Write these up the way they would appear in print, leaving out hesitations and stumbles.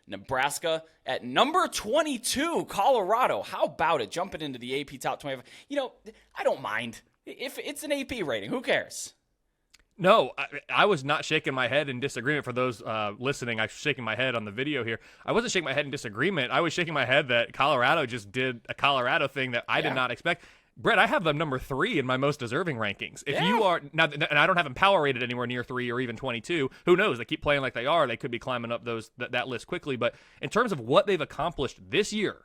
Nebraska at number 22, Colorado. How about it? Jumping into the AP Top 25. I don't mind. If it's an AP rating, who cares? No, I was not shaking my head in disagreement. For those listening, I was shaking my head on the video here. I wasn't shaking my head in disagreement. I was shaking my head that Colorado just did a Colorado thing that I did not expect. Brett, I have them number 3 in my most deserving rankings. If you are now, and I don't have them power rated anywhere near 3 or even 22. Who knows? They keep playing like they are. They could be climbing up that list quickly. But in terms of what they've accomplished this year,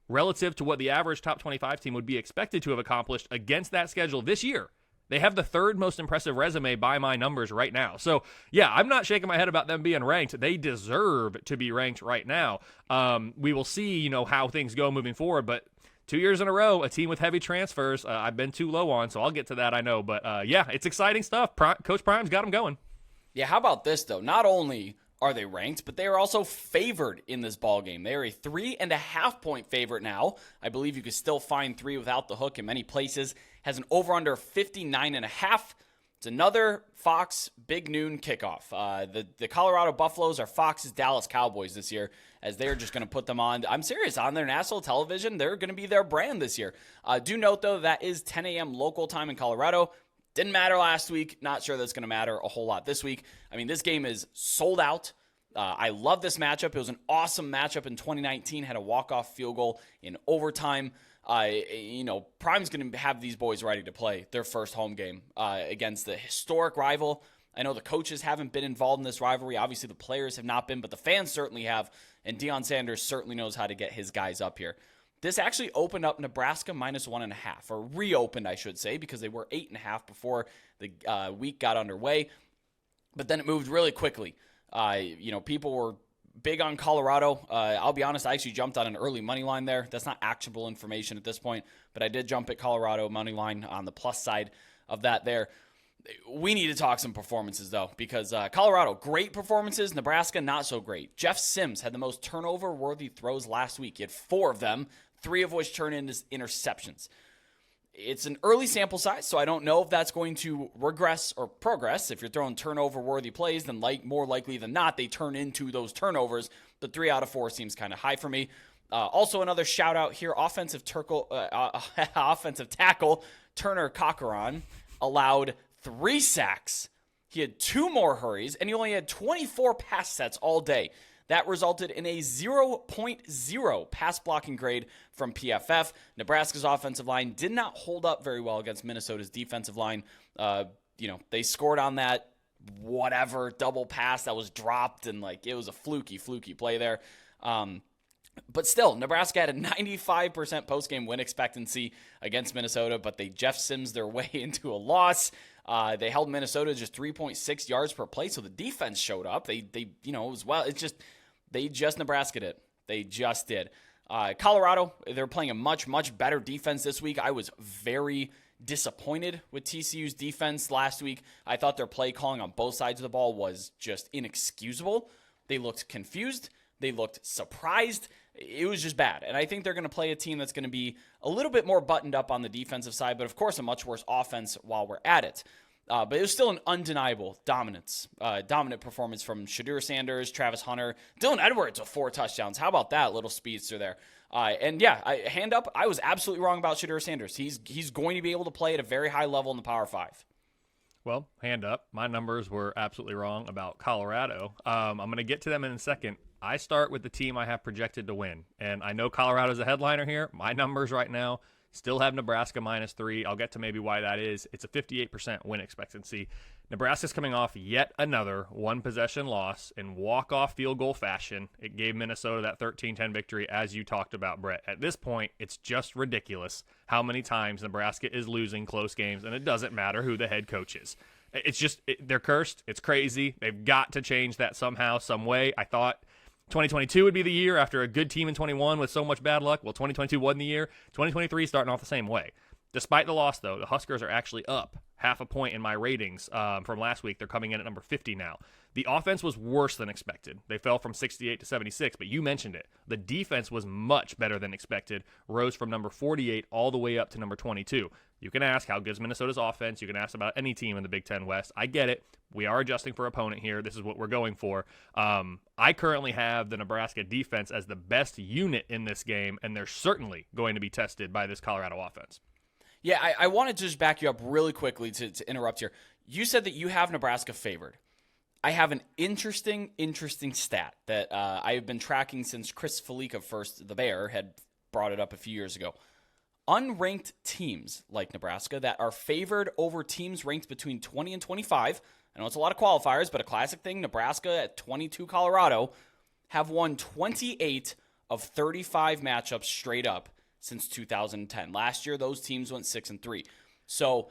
relative to what the average top 25 team would be expected to have accomplished against that schedule this year, they have the 3rd most impressive resume by my numbers right now. So, yeah, I'm not shaking my head about them being ranked. They deserve to be ranked right now. We will see, how things go moving forward. But 2 years in a row, a team with heavy transfers, I've been too low on, so I'll get to that, I know. But, yeah, it's exciting stuff. Coach Prime's got them going. Yeah, how about this, though? Not only are they ranked, but they are also favored in this ballgame. They are a 3.5-point favorite now. I believe you could still find 3 without the hook in many places. Has an over-under 59.5. It's another Fox big noon kickoff. The Colorado Buffaloes are Fox's Dallas Cowboys this year, as they're just going to put them on. I'm serious, on their national television. They're going to be their brand this year. Do note, though, that is 10 a.m. local time in Colorado. Didn't matter last week. Not sure that's going to matter a whole lot this week. I mean, this game is sold out. I love this matchup. It was an awesome matchup in 2019. Had a walk-off field goal in overtime. Prime's going to have these boys ready to play their first home game against the historic rival. I know the coaches haven't been involved in this rivalry. Obviously, the players have not been, but the fans certainly have, and Deion Sanders certainly knows how to get his guys up here. This actually opened up Nebraska -1.5, or reopened, I should say, because they were 8.5 before the week got underway. But then it moved really quickly. People were big on Colorado. I'll be honest, I actually jumped on an early money line there. That's not actionable information at this point, but I did jump at Colorado money line on the plus side of that there. We need to talk some performances, though, because Colorado, great performances. Nebraska, not so great. Jeff Sims had the most turnover-worthy throws last week. He had 4 of them, 3 of which turned into interceptions. It's an early sample size, so I don't know if that's going to regress or progress. If you're throwing turnover-worthy plays, then more likely than not, they turn into those turnovers. The 3 out of 4 seems kind of high for me. Also, another shout-out here, offensive tackle Turner Cochran allowed 3 sacks. He had 2 more hurries, and he only had 24 pass sets all day. That resulted in a 0.0 pass blocking grade from PFF. Nebraska's offensive line did not hold up very well against Minnesota's defensive line. They scored on that double pass that was dropped, and it was a fluky play there. But still, Nebraska had a 95% post-game win expectancy against Minnesota, but they Jeff Sims their way into a loss. They held Minnesota just 3.6 yards per play, so the defense showed up. They Nebraska'd it. They just did. Colorado, they're playing a much, much better defense this week. I was very disappointed with TCU's defense last week. I thought their play calling on both sides of the ball was just inexcusable. They looked confused. They looked surprised. It was just bad. And I think they're going to play a team that's going to be a little bit more buttoned up on the defensive side, but of course a much worse offense while we're at it. But it was still an undeniable dominant performance from Shedeur Sanders, Travis Hunter, Dylan Edwards with 4 touchdowns. How about that little speedster there? Hand up, I was absolutely wrong about Shedeur Sanders. He's going to be able to play at a very high level in the Power 5. Well, hand up. My numbers were absolutely wrong about Colorado. I'm going to get to them in a second. I start with the team I have projected to win, and I know Colorado's a headliner here. My numbers right now still have Nebraska -3. I'll get to maybe why that is. It's a 58% win expectancy. Nebraska's coming off yet another one-possession loss in walk-off field goal fashion. It gave Minnesota that 13-10 victory, as you talked about, Brett. At this point, it's just ridiculous how many times Nebraska is losing close games, and it doesn't matter who the head coach is. It's just, they're cursed. It's crazy. They've got to change that somehow, some way. I thought 2022 would be the year after a good team in 21 with so much bad luck. Well, 2022 wasn't the year. 2023 starting off the same way. Despite the loss, though, the Huskers are actually up half a point in my ratings from last week. They're coming in at number 50 now. The offense was worse than expected. They fell from 68 to 76, but you mentioned it. The defense was much better than expected, rose from number 48 all the way up to number 22. You can ask how good is Minnesota's offense. You can ask about any team in the Big Ten West. I get it. We are adjusting for opponent here. This is what we're going for. I currently have the Nebraska defense as the best unit in this game, and they're certainly going to be tested by this Colorado offense. Yeah, I wanted to just back you up really quickly to interrupt here. You said that you have Nebraska favored. I have an interesting stat that I have been tracking since Chris Fallica first, the Bear, had brought it up a few years ago. Unranked teams like Nebraska that are favored over teams ranked between 20 and 25, I know it's a lot of qualifiers, but a classic thing, Nebraska at 22 Colorado, have won 28 of 35 matchups straight up since 2010. Last year, those teams went 6-3. So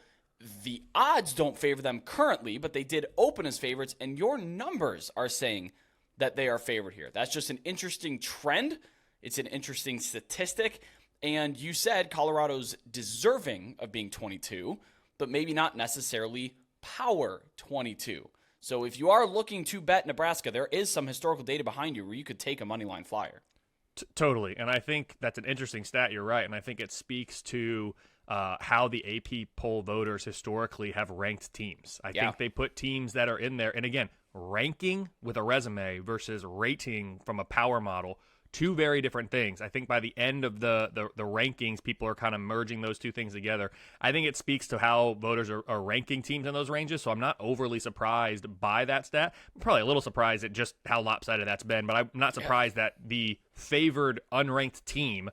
the odds don't favor them currently, but they did open as favorites, and your numbers are saying that they are favored here. That's just an interesting trend. It's an interesting statistic. And you said Colorado's deserving of being 22, but maybe not necessarily power 22. So if you are looking to bet Nebraska, there is some historical data behind you where you could take a moneyline flyer. Totally. And I think that's an interesting stat. You're right. And I think it speaks to how the AP poll voters historically have ranked teams. I think they put teams that are in there. And again, ranking with a resume versus rating from a power model, two very different things. I think by the end of the rankings, people are kind of merging those two things together. I think it speaks to how voters are ranking teams in those ranges, so I'm not overly surprised by that stat. I'm probably a little surprised at just how lopsided that's been, but I'm not surprised that the favored unranked team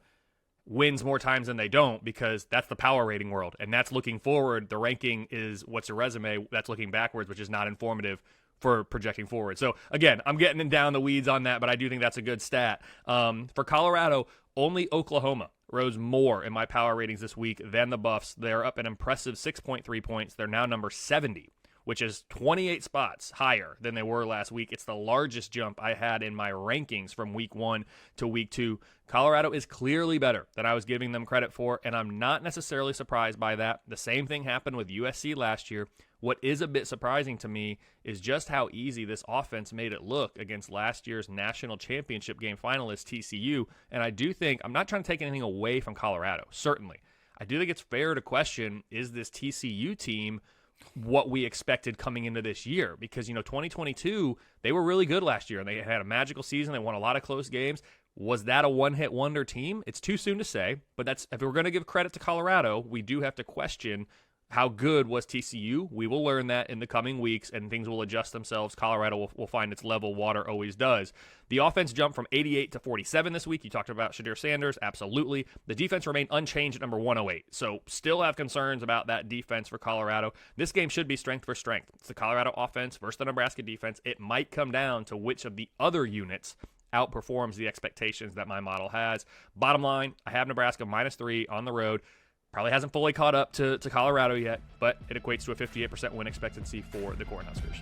wins more times than they don't, because that's the power rating world, and that's looking forward. The ranking is what's your resume, that's looking backwards, which is not informative for projecting forward. So again, I'm getting down the weeds on that, but I do think that's a good stat. For Colorado, only Oklahoma rose more in my power ratings this week than the Buffs. They're up an impressive 6.3 points. They're now number 70, which is 28 spots higher than they were last week. It's the largest jump I had in my rankings from week 1 to week 2. Colorado is clearly better than I was giving them credit for, and I'm not necessarily surprised by that. The same thing happened with USC last year. What is a bit surprising to me is just how easy this offense made it look against last year's national championship game finalist TCU. And I do think, I'm not trying to take anything away from Colorado, certainly. I do think it's fair to question, is this TCU team what we expected coming into this year? Because, 2022, they were really good last year, and they had a magical season. They won a lot of close games. Was that a one-hit wonder team? It's too soon to say, but that's, if we're going to give credit to Colorado, we do have to question how good was TCU. We will learn that in the coming weeks, and things will adjust themselves. Colorado will find its level. Water always does. The offense jumped from 88 to 47 this week. You talked about Shadir Sanders. Absolutely. The defense remained unchanged at number 108. So still have concerns about that defense for Colorado. This game should be strength for strength. It's the Colorado offense versus the Nebraska defense. It might come down to which of the other units outperforms the expectations that my model has. Bottom line, I have Nebraska -3 on the road. Probably hasn't fully caught up to Colorado yet, but it equates to a 58% win expectancy for the Cornhuskers.